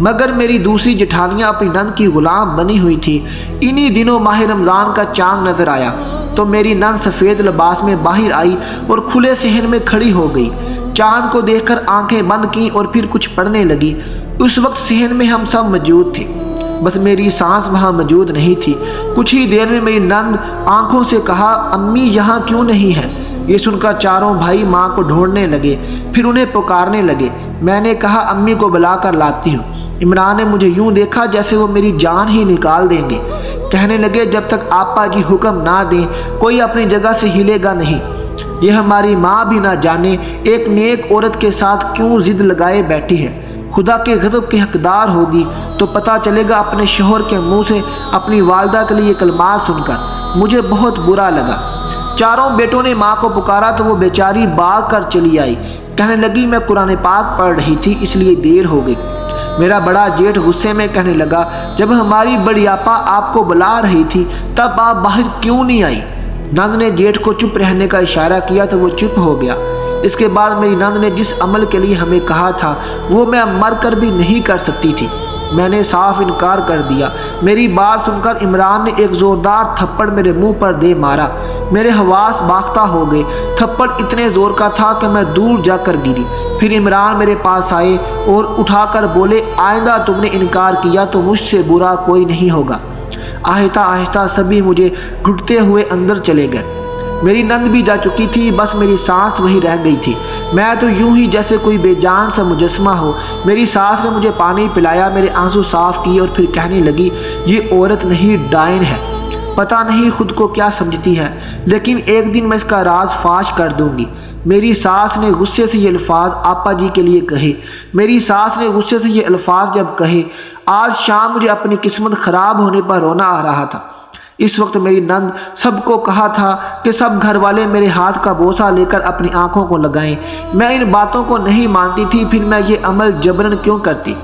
مگر میری دوسری جٹھانیاں اپنی نند کی غلام بنی ہوئی تھی۔ انہی دنوں ماہ رمضان کا چاند نظر آیا تو میری نند سفید لباس میں باہر آئی اور کھلے صحن میں کھڑی ہو گئی۔ چاند کو دیکھ کر آنکھیں بند کیں اور پھر کچھ پڑھنے لگی۔ اس وقت صحن میں ہم سب موجود تھے، بس میری سانس وہاں موجود نہیں تھی۔ کچھ ہی دیر میں میری نند آنکھوں سے کہا، امی یہاں کیوں نہیں ہے؟ یہ سن کر چاروں بھائی ماں کو ڈھونڈنے لگے، پھر انہیں پکارنے لگے۔ میں نے کہا امی کو بلا کر لاتی ہوں۔ عمران نے مجھے یوں دیکھا جیسے وہ میری جان ہی نکال دیں گے۔ کہنے لگے جب تک آپا جی حکم نہ دیں کوئی اپنی جگہ سے ہلے گا نہیں۔ یہ ہماری ماں بھی نہ جانے ایک نیک عورت کے ساتھ کیوں ضد لگائے بیٹھی ہے۔ خدا کے غضب کی حقدار ہوگی تو پتہ چلے گا اپنے شوہر کے منہ سے اپنی والدہ کے لیے کلمات سن کر۔ مجھے بہت برا لگا۔ چاروں بیٹوں نے ماں کو پکارا تو وہ بیچاری بھاگ کر چلی آئی۔ کہنے لگی میں قرآن پاک پڑھ رہی تھی اس لیے دیر ہو گئی۔ میرا بڑا جیٹھ غصے میں کہنے لگا، جب ہماری بڑی آپا آپ کو بلا رہی تھی تب آپ باہر کیوں نہیں آئی؟ نند نے جیٹھ کو چپ رہنے کا اشارہ کیا تو وہ چپ ہو گیا۔ اس کے بعد میری نند نے جس عمل کے لیے ہمیں کہا تھا وہ میں مر کر بھی نہیں کر سکتی تھی۔ میں نے صاف انکار کر دیا۔ میری بات سن کر عمران نے ایک زوردار تھپڑ میرے منہ پر دے مارا۔ میرے حواس باختہ ہو گئے۔ تھپڑ اتنے زور کا تھا کہ میں دور جا کر گری۔ پھر عمران میرے پاس آئے اور اٹھا کر بولے، آئندہ تم نے انکار کیا تو مجھ سے برا کوئی نہیں ہوگا۔ آہستہ آہستہ سبھی مجھے گھٹتے ہوئے اندر چلے گئے۔ میری نند بھی جا چکی تھی، بس میری سانس وہی رہ گئی تھی۔ میں تو یوں ہی جیسے کوئی بے جان سا مجسمہ ہو۔ میری ساس نے مجھے پانی پلایا، میرے آنسو صاف کیے اور پھر کہنے لگی، یہ عورت نہیں ڈائن ہے، پتہ نہیں خود کو کیا سمجھتی ہے، لیکن ایک دن میں اس کا راز فاش کر دوں گی۔ میری ساس نے غصے سے یہ الفاظ آپا جی کے لیے کہے۔ میری ساس نے غصے سے یہ الفاظ جب کہے، آج شام مجھے اپنی قسمت خراب ہونے پر رونا آ رہا تھا۔ اس وقت میری نند سب کو کہا تھا کہ سب گھر والے میرے ہاتھ کا بوسہ لے کر اپنی آنکھوں کو لگائیں۔ میں ان باتوں کو نہیں مانتی تھی، پھر میں یہ عمل جبرن کیوں کرتی؟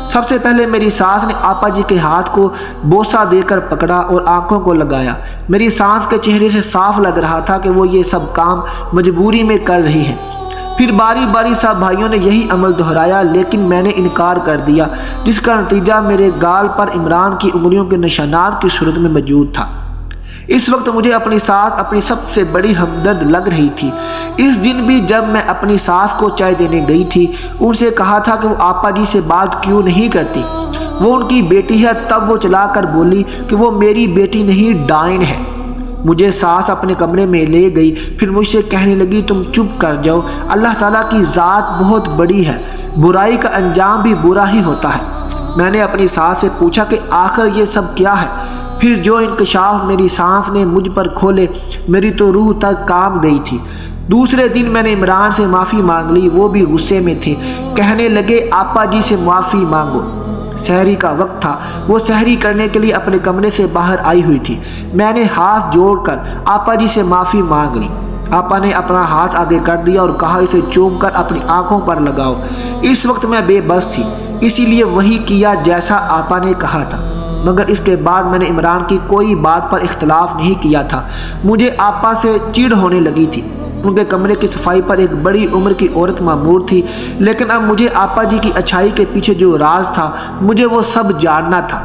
سب سے پہلے میری ساس نے آپا جی کے ہاتھ کو بوسہ دے کر پکڑا اور آنکھوں کو لگایا۔ میری ساس کے چہرے سے صاف لگ رہا تھا کہ وہ یہ سب کام مجبوری میں کر رہی ہیں۔ پھر باری باری سب بھائیوں نے یہی عمل دہرایا، لیکن میں نے انکار کر دیا، جس کا نتیجہ میرے گال پر عمران کی انگلیوں کے نشانات کی صورت میں موجود تھا۔ اس وقت مجھے اپنی ساس اپنی سب سے بڑی ہمدرد لگ رہی تھی۔ اس دن بھی جب میں اپنی ساس کو چائے دینے گئی تھی، ان سے کہا تھا کہ وہ آپا جی سے بات کیوں نہیں کرتی، وہ ان کی بیٹی ہے، تب وہ چلا کر بولی کہ وہ میری بیٹی نہیں ڈائن ہے۔ مجھے ساس اپنے کمرے میں لے گئی، پھر مجھ سے کہنے لگی، تم چپ کر جاؤ، اللہ تعالیٰ کی ذات بہت بڑی ہے، برائی کا انجام بھی برا ہی ہوتا ہے۔ میں نے اپنی ساس سے پوچھا کہ آخر یہ سب کیا ہے؟ پھر جو انکشاف میری سانس نے مجھ پر کھولے، میری تو روح تک کام گئی تھی۔ دوسرے دن میں نے عمران سے معافی مانگ لی، وہ بھی غصے میں تھے۔ کہنے لگے آپا جی سے معافی مانگو۔ سحری کا وقت تھا، وہ سحری کرنے کے لیے اپنے کمرے سے باہر آئی ہوئی تھی۔ میں نے ہاتھ جوڑ کر آپا جی سے معافی مانگ لی۔ آپا نے اپنا ہاتھ آگے کر دیا اور کہا، اسے چوم کر اپنی آنکھوں پر لگاؤ۔ اس وقت میں بے بس تھی، اسی لیے وہی کیا جیسا آپا نے کہا تھا، مگر اس کے بعد میں نے عمران کی کوئی بات پر اختلاف نہیں کیا تھا۔ مجھے آپا سے چڑ ہونے لگی تھی۔ ان کے کمرے کی صفائی پر ایک بڑی عمر کی عورت مامور تھی، لیکن اب مجھے آپا جی کی اچھائی کے پیچھے جو راز تھا، مجھے وہ سب جاننا تھا۔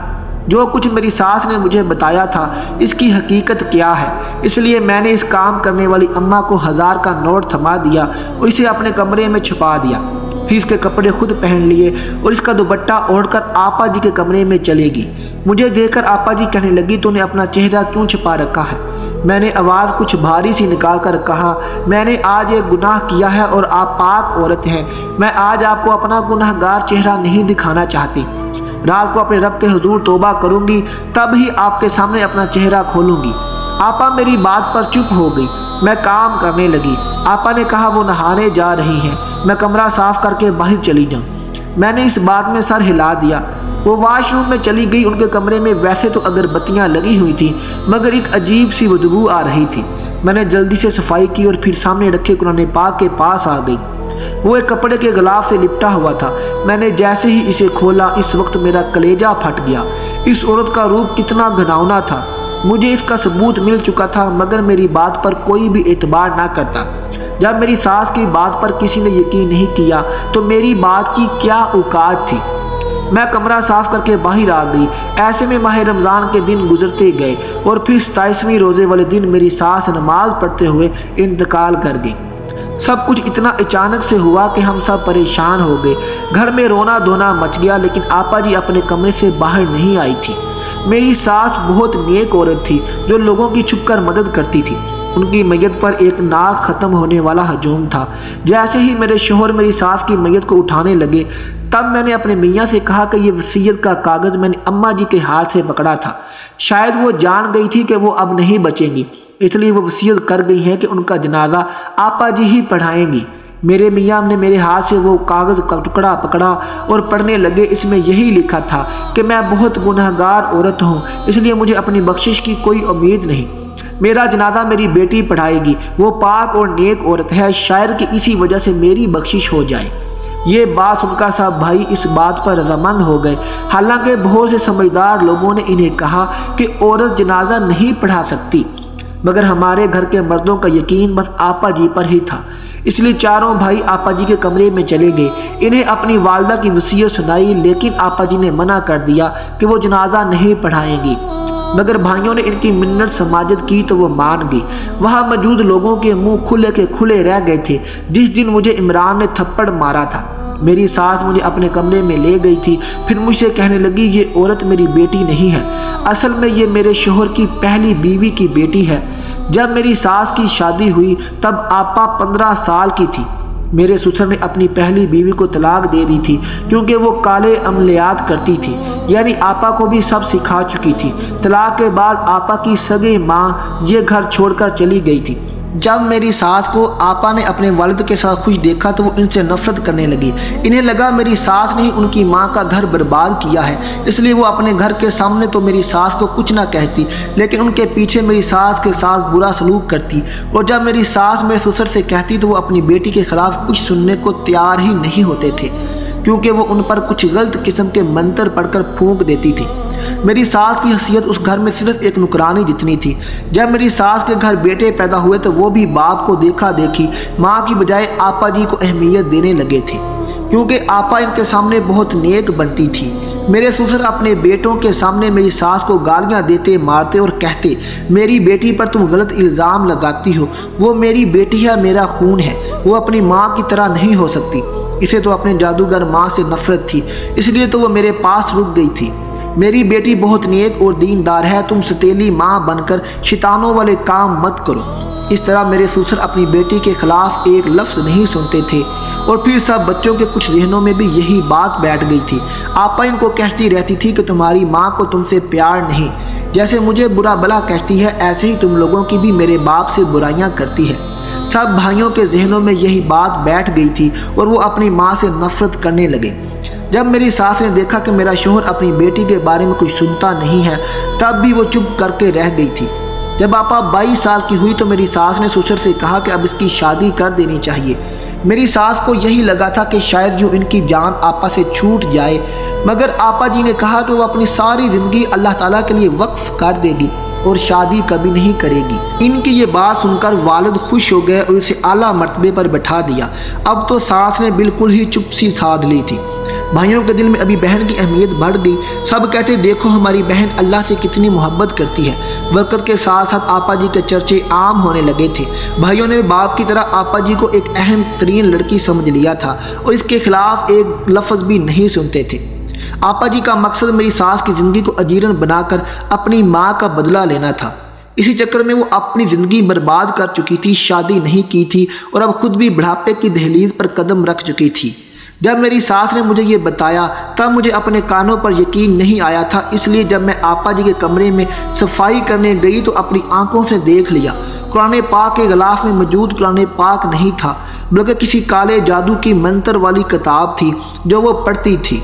جو کچھ میری ساس نے مجھے بتایا تھا، اس کی حقیقت کیا ہے؟ اس لیے میں نے اس کام کرنے والی اماں کو 1000 کا نوٹ تھما دیا اور اسے اپنے کمرے میں چھپا دیا۔ پھر اس کے کپڑے خود پہن لیے اور اس کا دوپٹہ اوڑھ کر آپا جی کے کمرے میں چلے گی۔ مجھے دیکھ کر آپا جی کہنے لگی، تو نے اپنا چہرہ کیوں چھپا رکھا ہے؟ میں نے آواز کچھ بھاری سی نکال کر کہا، میں نے آج ایک گناہ کیا ہے اور آپ پاک عورت ہیں، میں آج آپ کو اپنا گناہ گار چہرہ نہیں دکھانا چاہتی۔ رات کو اپنے رب کے حضور توبہ کروں گی، تب ہی آپ کے سامنے اپنا چہرہ کھولوں گی۔ آپا میری بات پر چپ ہو گئی۔ میں کام کرنے لگی۔ آپا نے کہا وہ نہانے جا رہی ہیں، میں کمرہ صاف کر کے باہر چلی جاؤں۔ میں نے اس بات میں سر ہلا دیا۔ وہ واش روم میں چلی گئی۔ ان کے کمرے میں ویسے تو اگربتیاں لگی ہوئی تھیں، مگر ایک عجیب سی بدبو آ رہی تھی۔ میں نے جلدی سے صفائی کی اور پھر سامنے رکھے قرآن پاک کے پاس آ گئی۔ وہ ایک کپڑے کے غلاف سے لپٹا ہوا تھا۔ میں نے جیسے ہی اسے کھولا، اس وقت میرا کلیجہ پھٹ گیا۔ اس عورت کا روپ کتنا گھناؤنا تھا۔ مجھے اس کا ثبوت مل چکا تھا، مگر میری بات پر کوئی بھی اعتبار نہ کرتا۔ جب میری ساس کی بات پر کسی نے یقین نہیں کیا تو میری بات کی کیا اوقات تھی؟ میں کمرہ صاف کر کے باہر آ گئی۔ ایسے میں ماہ رمضان کے دن گزرتے گئے اور پھر 27ویں روزے والے دن میری ساس نماز پڑھتے ہوئے انتقال کر گئی۔ سب کچھ اتنا اچانک سے ہوا کہ ہم سب پریشان ہو گئے۔ گھر میں رونا دھونا مچ گیا، لیکن آپا جی اپنے کمرے سے باہر نہیں آئی تھی۔ میری ساس بہت نیک عورت تھی جو لوگوں کی چھپ کر مدد کرتی تھی۔ ان کی میت پر ایک ناک ختم ہونے والا ہجوم تھا۔ جیسے ہی میرے شوہر میری ساس کی میت کو اٹھانے لگے، تب میں نے اپنے میاں سے کہا کہ یہ وصیت کا کاغذ میں نے اماں جی کے ہاتھ سے پکڑا تھا۔ شاید وہ جان گئی تھی کہ وہ اب نہیں بچیں گی، اس لیے وہ وصیت کر گئی ہیں کہ ان کا جنازہ آپا جی ہی پڑھائیں گی۔ میرے میاں نے میرے ہاتھ سے وہ کاغذ کا ٹکڑا پکڑا اور پڑھنے لگے۔ اس میں یہی لکھا تھا کہ میں بہت گنہگار عورت ہوں، اس لیے مجھے اپنی بخشش کی کوئی امید نہیں۔ میرا جنازہ میری بیٹی پڑھائے گی، وہ پاک اور نیک عورت ہے، شاید کہ اسی وجہ سے میری بخشش ہو جائے۔ یہ بات سن کر سب بھائی اس بات پر رضامند ہو گئے۔ حالانکہ بہت سے سمجھدار لوگوں نے انہیں کہا کہ عورت جنازہ نہیں پڑھا سکتی، مگر ہمارے گھر کے مردوں کا یقین بس آپا جی پر ہی تھا۔ اس لیے چاروں بھائی آپا جی کے کمرے میں چلے گئے۔ انہیں اپنی والدہ کی وصیت سنائی، لیکن آپا جی نے منع کر دیا کہ وہ جنازہ نہیں پڑھائیں گی، مگر بھائیوں نے ان کی منت سماجت کی تو وہ مان گئی۔ وہاں موجود لوگوں کے منہ کھلے کے کھلے رہ گئے تھے۔ جس دن مجھے عمران نے تھپڑ مارا تھا، میری ساس مجھے اپنے کمرے میں لے گئی تھی، پھر مجھ سے کہنے لگی یہ عورت میری بیٹی نہیں ہے، اصل میں یہ میرے شوہر کی پہلی بیوی کی بیٹی ہے۔ جب میری ساس کی شادی ہوئی تب آپا 15 سال کی تھی۔ میرے سسر نے اپنی پہلی بیوی کو طلاق دے دی تھی کیونکہ وہ کالے عملیات کرتی تھی، یعنی آپا کو بھی سب سکھا چکی تھی۔ طلاق کے بعد آپا کی سگے ماں یہ گھر چھوڑ کر چلی گئی تھی۔ جب میری ساس کو آپا نے اپنے والد کے ساتھ خوش دیکھا تو وہ ان سے نفرت کرنے لگی۔ انہیں لگا میری ساس نے ان کی ماں کا گھر برباد کیا ہے، اس لیے وہ اپنے گھر کے سامنے تو میری ساس کو کچھ نہ کہتی، لیکن ان کے پیچھے میری ساس کے ساتھ برا سلوک کرتی، اور جب میری ساس میرے سسر سے کہتی تو وہ اپنی بیٹی کے خلاف کچھ سننے کو تیار ہی نہیں ہوتے تھے، کیونکہ وہ ان پر کچھ غلط قسم کے منتر پڑھ کر پھونک دیتی تھی۔ میری ساس کی حیثیت اس گھر میں صرف ایک نوکرانی جتنی تھی۔ جب میری ساس کے گھر بیٹے پیدا ہوئے تو وہ بھی باپ کو دیکھا دیکھی ماں کی بجائے آپا جی کو اہمیت دینے لگے تھے، کیونکہ آپا ان کے سامنے بہت نیک بنتی تھی۔ میرے سسر اپنے بیٹوں کے سامنے میری ساس کو گالیاں دیتے، مارتے اور کہتے میری بیٹی پر تم غلط الزام لگاتی ہو، وہ میری بیٹی ہے، میرا خون ہے، وہ اپنی ماں کی طرح نہیں ہو سکتی، اسے تو اپنے جادوگر ماں سے نفرت تھی، اس لیے تو وہ میرے پاس رک گئی تھی۔ میری بیٹی بہت نیک اور دیندار ہے، تم ستیلی ماں بن کر شیطانوں والے کام مت کرو۔ اس طرح میرے سسر اپنی بیٹی کے خلاف ایک لفظ نہیں سنتے تھے، اور پھر سب بچوں کے کچھ ذہنوں میں بھی یہی بات بیٹھ گئی تھی۔ آپا ان کو کہتی رہتی تھی کہ تمہاری ماں کو تم سے پیار نہیں، جیسے مجھے برا بلا کہتی ہے ایسے ہی تم لوگوں کی بھی میرے باپ سے برائیاں کرتی ہے۔ سب بھائیوں کے ذہنوں میں یہی بات بیٹھ گئی تھی اور وہ اپنی ماں سے نفرت کرنے لگے۔ جب میری ساس نے دیکھا کہ میرا شوہر اپنی بیٹی کے بارے میں کچھ سنتا نہیں ہے، تب بھی وہ چپ کر کے رہ گئی تھی۔ جب آپا 22 سال کی ہوئی تو میری ساس نے سسر سے کہا کہ اب اس کی شادی کر دینی چاہیے۔ میری ساس کو یہی لگا تھا کہ شاید یوں ان کی جان آپا سے چھوٹ جائے، مگر آپا جی نے کہا کہ وہ اپنی ساری زندگی اللہ تعالیٰ کے لیے وقف کر دے گی اور شادی کبھی نہیں کرے گی۔ ان کی یہ بات سن کر والد خوش ہو گئے اور اسے اعلیٰ مرتبے پر بٹھا دیا۔ اب تو ساس نے بالکل ہی چپ سی سادھ لی تھی۔ بھائیوں کے دل میں ابھی بہن کی اہمیت بڑھ گئی۔ سب کہتے دیکھو ہماری بہن اللہ سے کتنی محبت کرتی ہے۔ وقت کے ساتھ ساتھ آپا جی کے چرچے عام ہونے لگے تھے۔ بھائیوں نے باپ کی طرح آپا جی کو ایک اہم ترین لڑکی سمجھ لیا تھا اور اس کے خلاف ایک لفظ بھی نہیں سنتے تھے۔ آپا جی کا مقصد میری ساس کی زندگی کو اجیرن بنا کر اپنی ماں کا بدلہ لینا تھا۔ اسی چکر میں وہ اپنی زندگی برباد کر چکی تھی، شادی نہیں کی تھی اور اب خود بھی بڑھاپے کی دہلیز پر قدم رکھ چکی تھی۔ جب میری ساس نے مجھے یہ بتایا تب مجھے اپنے کانوں پر یقین نہیں آیا تھا، اس لیے جب میں آپا جی کے کمرے میں صفائی کرنے گئی تو اپنی آنکھوں سے دیکھ لیا۔ قرآن پاک کے غلاف میں موجود قرآن پاک نہیں تھا، بلکہ کسی کالے جادو کی منتر والی کتاب تھی جو وہ پڑھتی تھی۔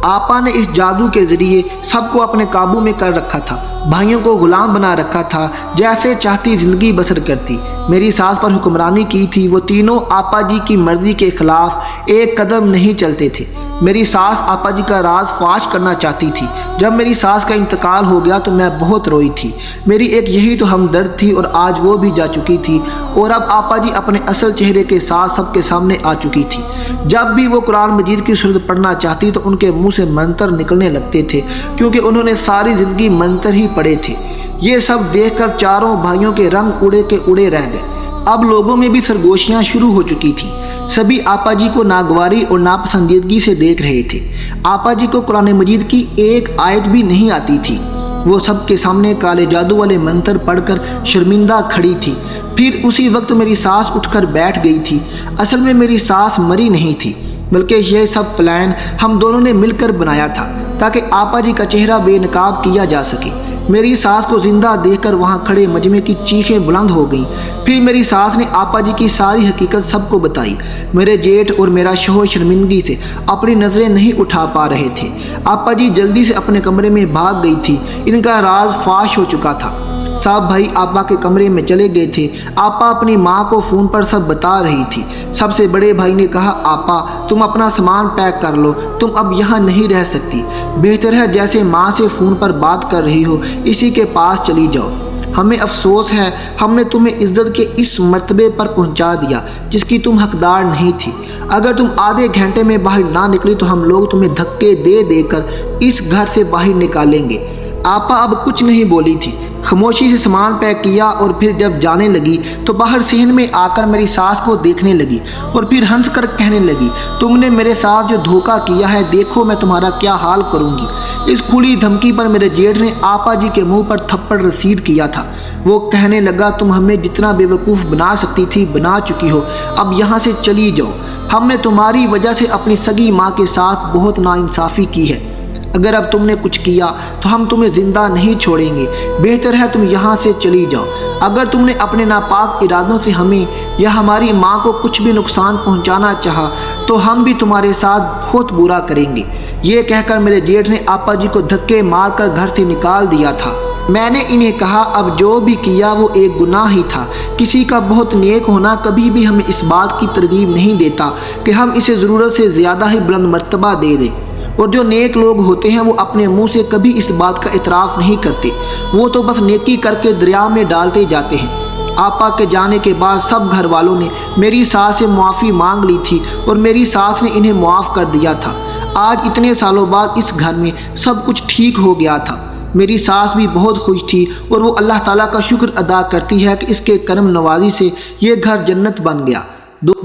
آپا نے اس جادو کے ذریعے سب کو اپنے قابو میں کر رکھا تھا، بھائیوں کو غلام بنا رکھا تھا، جیسے چاہتی زندگی بسر کرتی۔ میری ساس پر حکمرانی کی تھی، وہ تینوں آپا جی کی مرضی کے خلاف ایک قدم نہیں چلتے تھے۔ میری ساس آپا جی کا راز فاش کرنا چاہتی تھی، جب میری ساس کا انتقال ہو گیا تو میں بہت روئی تھی۔ میری ایک یہی تو ہمدرد تھی اور آج وہ بھی جا چکی تھی اور اب آپا جی اپنے اصل چہرے کے ساتھ سب کے سامنے آ چکی تھی۔ جب بھی وہ قرآن مجید کی صورت پڑھنا چاہتی تو ان کے منہ سے منتر نکلنے لگتے تھے، کیونکہ انہوں نے ساری زندگی منتر ہی پڑھے تھے۔ یہ سب دیکھ کر چاروں بھائیوں کے رنگ اڑے کے اڑے رہ گئے۔ اب لوگوں میں بھی سرگوشیاں شروع ہو چکی تھیں۔ سبھی آپا جی کو ناگواری اور ناپسندیدگی سے دیکھ رہے تھے۔ آپا جی کو قرآن مجید کی ایک آیت بھی نہیں آتی تھی۔ وہ سب کے سامنے کالے جادو والے منتر پڑھ کر شرمندہ کھڑی تھی۔ پھر اسی وقت میری ساس اٹھ کر بیٹھ گئی تھی۔ اصل میں میری ساس مری نہیں تھی، بلکہ یہ سب پلان ہم دونوں نے مل کر بنایا تھا تاکہ آپا جی کا چہرہ بے نقاب کیا جا سکے۔ میری ساس کو زندہ دیکھ کر وہاں کھڑے مجمع کی چیخیں بلند ہو گئیں۔ پھر میری ساس نے آپا جی کی ساری حقیقت سب کو بتائی۔ میرے جیٹھ اور میرا شوہر شرمندگی سے اپنی نظریں نہیں اٹھا پا رہے تھے۔ آپا جی جلدی سے اپنے کمرے میں بھاگ گئی تھی۔ ان کا راز فاش ہو چکا تھا۔ سب بھائی آپا کے کمرے میں چلے گئے تھے۔ آپا اپنی ماں کو فون پر سب بتا رہی تھی۔ سب سے بڑے بھائی نے کہا، آپا تم اپنا سامان پیک کر لو، تم اب یہاں نہیں رہ سکتی۔ بہتر ہے جیسے ماں سے فون پر بات کر رہی ہو اسی کے پاس چلی جاؤ۔ ہمیں افسوس ہے ہم نے تمہیں عزت کے اس مرتبے پر پہنچا دیا جس کی تم حقدار نہیں تھی۔ اگر تم آدھے گھنٹے میں باہر نہ نکلی تو ہم لوگ تمہیں دھکے دے دے کر اس گھر سے باہر نکالیں گے۔ آپا اب کچھ نہیں بولی تھی، خاموشی سے سامان پیک کیا اور پھر جب جانے لگی تو باہر صحن میں آ کر میری ساس کو دیکھنے لگی اور پھر ہنس کر کہنے لگی، تم نے میرے ساتھ جو دھوکہ کیا ہے دیکھو میں تمہارا کیا حال کروں گی۔ اس کھلی دھمکی پر میرے جیٹھ نے آپا جی کے منہ پر تھپڑ رسید کیا تھا۔ وہ کہنے لگا، تم ہمیں جتنا بے وقوف بنا سکتی تھی بنا چکی ہو، اب یہاں سے چلی جاؤ۔ ہم نے تمہاری وجہ سے اپنی سگی ماں کے ساتھ بہت ناانصافی کی ہے۔ اگر اب تم نے کچھ کیا تو ہم تمہیں زندہ نہیں چھوڑیں گے۔ بہتر ہے تم یہاں سے چلی جاؤ۔ اگر تم نے اپنے ناپاک ارادوں سے ہمیں یا ہماری ماں کو کچھ بھی نقصان پہنچانا چاہا تو ہم بھی تمہارے ساتھ بہت برا کریں گے۔ یہ کہہ کر میرے جیٹھ نے آپا جی کو دھکے مار کر گھر سے نکال دیا تھا۔ میں نے انہیں کہا، اب جو بھی کیا وہ ایک گناہ ہی تھا۔ کسی کا بہت نیک ہونا کبھی بھی ہمیں اس بات کی ترغیب نہیں دیتا کہ ہم اسے ضرورت سے زیادہ ہی بلند مرتبہ دے دیں، اور جو نیک لوگ ہوتے ہیں وہ اپنے منہ سے کبھی اس بات کا اعتراف نہیں کرتے، وہ تو بس نیکی کر کے دریا میں ڈالتے جاتے ہیں۔ آپا کے جانے کے بعد سب گھر والوں نے میری ساس سے معافی مانگ لی تھی اور میری ساس نے انہیں معاف کر دیا تھا۔ آج اتنے سالوں بعد اس گھر میں سب کچھ ٹھیک ہو گیا تھا۔ میری ساس بھی بہت خوش تھی اور وہ اللہ تعالیٰ کا شکر ادا کرتی ہے کہ اس کے کرم نوازی سے یہ گھر جنت بن گیا۔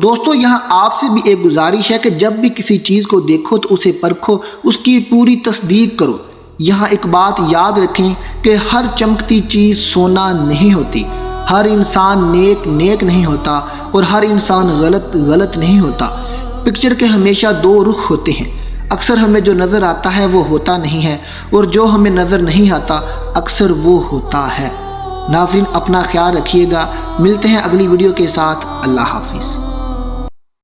دوستو یہاں آپ سے بھی ایک گزارش ہے کہ جب بھی کسی چیز کو دیکھو تو اسے پرکھو، اس کی پوری تصدیق کرو۔ یہاں ایک بات یاد رکھیں کہ ہر چمکتی چیز سونا نہیں ہوتی، ہر انسان نیک نہیں ہوتا اور ہر انسان غلط نہیں ہوتا۔ پکچر کے ہمیشہ دو رخ ہوتے ہیں، اکثر ہمیں جو نظر آتا ہے وہ ہوتا نہیں ہے اور جو ہمیں نظر نہیں آتا اکثر وہ ہوتا ہے۔ ناظرین اپنا خیال رکھیے گا، ملتے ہیں اگلی ویڈیو کے ساتھ۔ اللہ حافظ۔